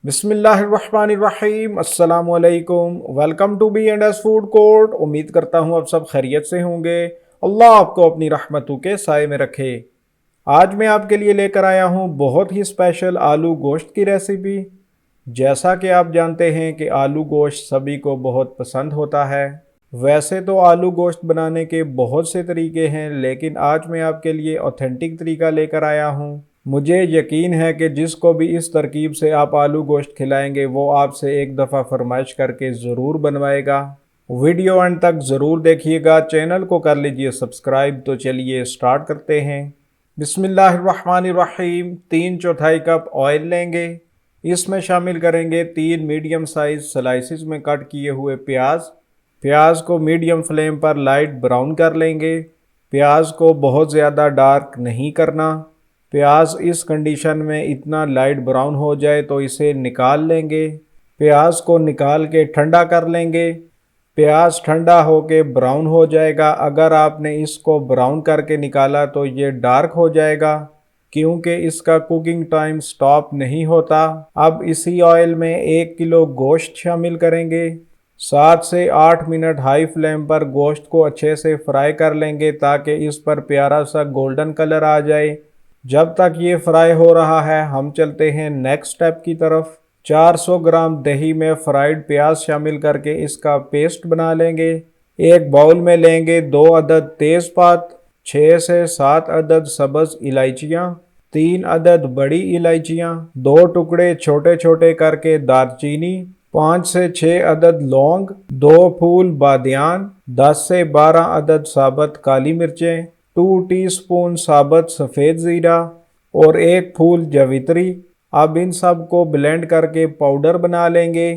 बिस्मिल्लाहिर्रहमानिर्रहीम अस्सलाम वालेकुम। Welcome to B and S food court. उम्मीद करता हूँ आप सब खैरियत से होंगे। अल्लाह आपको अपनी रहमतों के साए में रखे। आज मैं आपके लिए लेकर आया हूँ बहुत ही स्पेशल आलू गोश्त की रेसिपी। जैसा कि आप जानते हैं कि आलू गोश्त सभी को बहुत पसंद होता है। वैसे तो आलू गोश्त बनाने के बहुत से तरीके हैं, लेकिन आज मैं आपके लिए ऑथेंटिक तरीका लेकर आया हूँ। मुझे यकीन है कि जिसको भी इस तरकीब से आप आलू गोश्त खिलाएंगे वो आपसे एक दफ़ा फरमाइश करके ज़रूर बनवाएगा। वीडियो अंत तक ज़रूर देखिएगा, चैनल को कर लीजिए सब्सक्राइब। तो चलिए स्टार्ट करते हैं। बिस्मिल्लाहिर्रहमानिर्रहीम। 3/4 कप ऑयल लेंगे। इसमें शामिल करेंगे 3 मीडियम साइज स्लाइसिस में कट किए हुए प्याज। प्याज को मीडियम फ्लेम पर लाइट ब्राउन कर लेंगे। प्याज को बहुत ज़्यादा डार्क नहीं करना। प्याज इस कंडीशन में इतना लाइट ब्राउन हो जाए तो इसे निकाल लेंगे। प्याज को निकाल के ठंडा कर लेंगे। प्याज ठंडा होके ब्राउन हो जाएगा। अगर आपने इसको ब्राउन करके निकाला तो ये डार्क हो जाएगा, क्योंकि इसका कुकिंग टाइम स्टॉप नहीं होता। अब इसी ऑयल में 1 किलो गोश्त शामिल करेंगे। 7 से 8 मिनट हाई फ्लेम पर गोश्त को अच्छे से फ्राई कर लेंगे ताकि इस पर प्यारा सा गोल्डन कलर आ जाए। जब तक ये फ्राई हो रहा है हम चलते हैं नेक्स्ट स्टेप की तरफ। 400 ग्राम दही में फ्राइड प्याज शामिल करके इसका पेस्ट बना लेंगे। एक बाउल में लेंगे 2 अदद तेज़पात, 6 से 7 अदद सब्ज़ इलायचियाँ, 3 अदद बड़ी इलायचियाँ, 2 टुकड़े छोटे छोटे करके दालचीनी, 5 से 6 अदद लौंग, 2 फूल बादियान, 10 से 12 अदद साबुत काली मिर्चें, 2 टीस्पून साबुत सफ़ेद ज़ीरा और 1 फूल जवित्री। अब इन सब को ब्लेंड करके पाउडर बना लेंगे।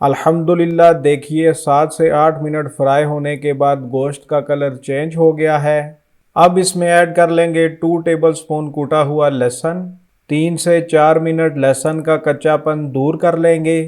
अल्हम्दुलिल्लाह देखिए 7 से 8 मिनट फ्राई होने के बाद गोश्त का कलर चेंज हो गया है। अब इसमें ऐड कर लेंगे 2 टेबलस्पून कूटा हुआ लहसुन। 3 से 4 मिनट लहसुन का कच्चापन दूर कर लेंगे।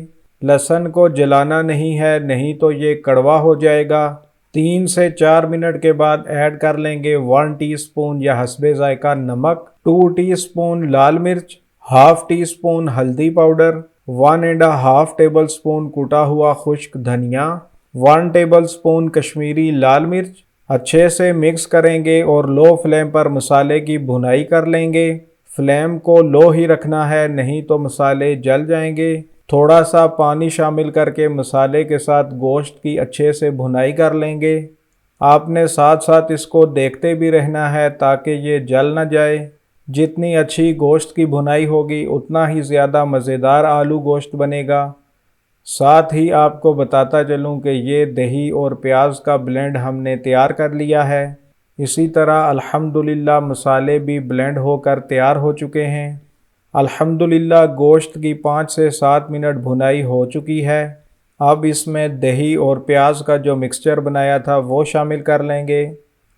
लहसुन को जलाना नहीं है, नहीं तो ये कड़वा हो जाएगा। 3 से 4 मिनट के बाद ऐड कर लेंगे 1 टीस्पून या हस्बे जायका नमक, 2 टीस्पून लाल मिर्च, हाफ टी स्पून हल्दी पाउडर, 1.5 टेबल स्पून कूटा हुआ खुश्क धनिया, 1 टेबल स्पून कश्मीरी लाल मिर्च। अच्छे से मिक्स करेंगे और लो फ्लेम पर मसाले की भुनाई कर लेंगे। फ्लेम को लो ही रखना है, नहीं तो मसाले जल जाएंगे। थोड़ा सा पानी शामिल करके मसाले के साथ गोश्त की अच्छे से भुनाई कर लेंगे। आपने साथ साथ इसको देखते भी रहना है ताकि ये जल ना जाए। जितनी अच्छी गोश्त की भुनाई होगी उतना ही ज़्यादा मज़ेदार आलू गोश्त बनेगा। साथ ही आपको बताता चलूँ कि ये दही और प्याज का ब्लेंड हमने तैयार कर लिया है। इसी तरह अल्हम्दुलिल्लाह मसाले भी ब्लेंड होकर तैयार हो चुके हैं। अल्हम्दुलिल्लाह गोश्त की 5 से 7 मिनट भुनाई हो चुकी है। अब इसमें दही और प्याज का जो मिक्सचर बनाया था वो शामिल कर लेंगे।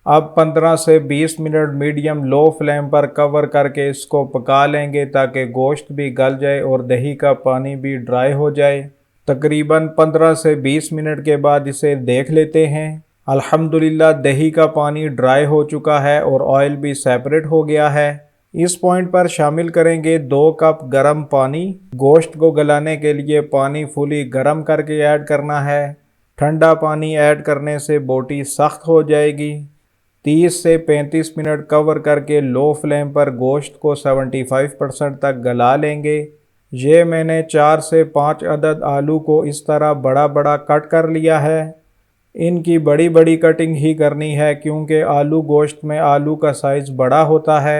अब 15 से 20 मिनट मीडियम लो फ्लेम पर कवर करके इसको पका लेंगे ताकि गोश्त भी गल जाए और दही का पानी भी ड्राई हो जाए। तकरीबन 15 से 20 मिनट के बाद इसे देख लेते हैं। अल्हम्दुलिल्लाह दही का पानी ड्राई हो चुका है और ऑयल भी सेपरेट हो गया है। इस पॉइंट पर शामिल करेंगे 2 कप गर्म पानी। गोश्त को गलाने के लिए पानी फुली गर्म करके ऐड करना है। ठंडा पानी ऐड करने से बोटी सख्त हो जाएगी। 30 से 35 मिनट कवर करके लो फ्लेम पर गोश्त को 75% तक गला लेंगे। ये मैंने 4 से 5 अदद आलू को इस तरह बड़ा बड़ा कट कर लिया है। इनकी बड़ी बड़ी कटिंग ही करनी है क्योंकि आलू गोश्त में आलू का साइज़ बड़ा होता है।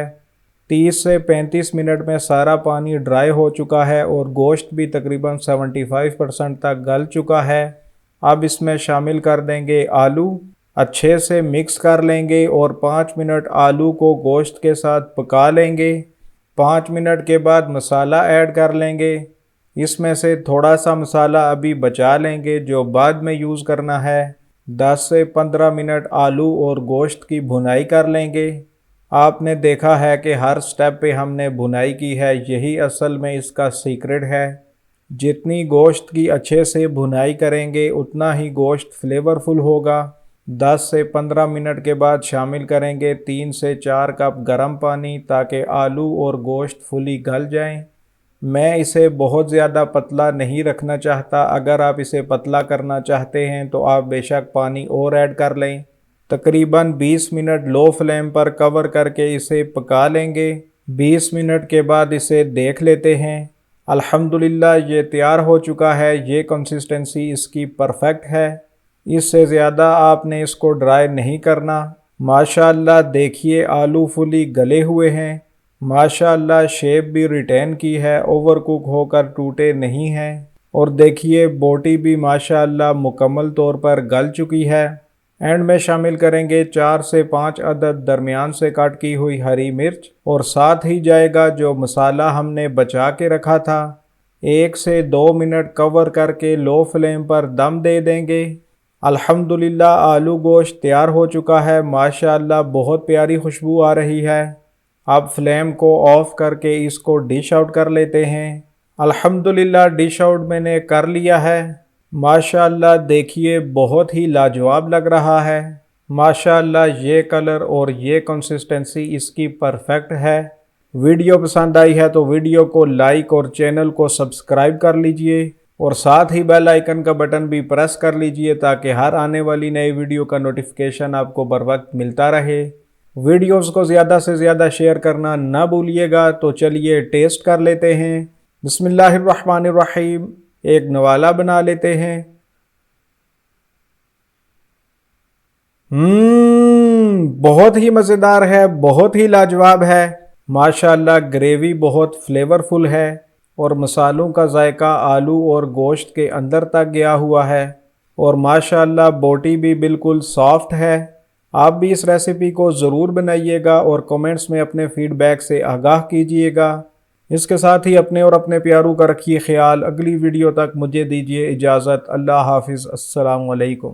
30 से 35 मिनट में सारा पानी ड्राई हो चुका है और गोश्त भी तकरीबन 75% तक गल चुका है। अब इसमें शामिल कर देंगे आलू। अच्छे से मिक्स कर लेंगे और 5 मिनट आलू को गोश्त के साथ पका लेंगे। 5 मिनट के बाद मसाला ऐड कर लेंगे। इसमें से थोड़ा सा मसाला अभी बचा लेंगे जो बाद में यूज़ करना है। 10 से 15 मिनट आलू और गोश्त की भुनाई कर लेंगे। आपने देखा है कि हर स्टेप पे हमने भुनाई की है, यही असल में इसका सीक्रेट है। जितनी गोश्त की अच्छे से भुनाई करेंगे उतना ही गोश्त फ्लेवरफुल होगा। 10 से 15 मिनट के बाद शामिल करेंगे 3 से 4 कप गर्म पानी ताकि आलू और गोश्त फुली गल जाएं। मैं इसे बहुत ज़्यादा पतला नहीं रखना चाहता। अगर आप इसे पतला करना चाहते हैं तो आप बेशक पानी और ऐड कर लें। तकरीबन 20 मिनट लो फ्लेम पर कवर करके इसे पका लेंगे। 20 मिनट के बाद इसे देख लेते हैं। अल्हम्दुलिल्लाह ये तैयार हो चुका है। ये कंसिस्टेंसी इसकी परफेक्ट है। इससे ज़्यादा आपने इसको ड्राई नहीं करना। माशाअल्लाह देखिए आलू फुली गले हुए हैं। माशाअल्लाह शेप भी रिटेन की है, ओवरकुक होकर टूटे नहीं हैं। और देखिए बोटी भी माशाअल्लाह मुकम्मल तौर पर गल चुकी है। एंड में शामिल करेंगे 4 से 5 अदद दरमियान से कट की हुई हरी मिर्च और साथ ही जाएगा जो मसाला हमने बचा के रखा था। 1 से 2 मिनट कवर करके लो फ्लेम पर दम दे देंगे। अल्हम्दुलिल्लाह आलू गोश्त तैयार हो चुका है। माशाअल्लाह बहुत प्यारी खुशबू आ रही है। अब फ्लेम को ऑफ करके इसको डिश आउट कर लेते हैं। अल्हम्दुलिल्लाह डिश आउट मैंने कर लिया है। माशाअल्लाह देखिए बहुत ही लाजवाब लग रहा है। माशाअल्लाह ये कलर और ये कंसिस्टेंसी इसकी परफेक्ट है। वीडियो पसंद आई है तो वीडियो को लाइक और चैनल को सब्सक्राइब कर लीजिए और साथ ही बेल आइकन का बटन भी प्रेस कर लीजिए ताकि हर आने वाली नई वीडियो का नोटिफिकेशन आपको बर वक्त मिलता रहे। वीडियोस को ज़्यादा से ज़्यादा शेयर करना ना भूलिएगा। तो चलिए टेस्ट कर लेते हैं। बिस्मिल्लाहिर्रहमानिर्रहीम। एक नवाला बना लेते हैं। बहुत ही मज़ेदार है, बहुत ही लाजवाब है। माशाअल्लाह ग्रेवी बहुत फ्लेवरफुल है और मसालों का जायका आलू और गोश्त के अंदर तक गया हुआ है और माशाअल्लाह बोटी भी बिल्कुल सॉफ्ट है। आप भी इस रेसिपी को ज़रूर बनाइएगा और कमेंट्स में अपने फीडबैक से आगाह कीजिएगा। इसके साथ ही अपने और अपने प्यारों का रखिए ख्याल। अगली वीडियो तक मुझे दीजिए इजाज़त। अल्लाह हाफिज़। अस्सलामु अलैकुम।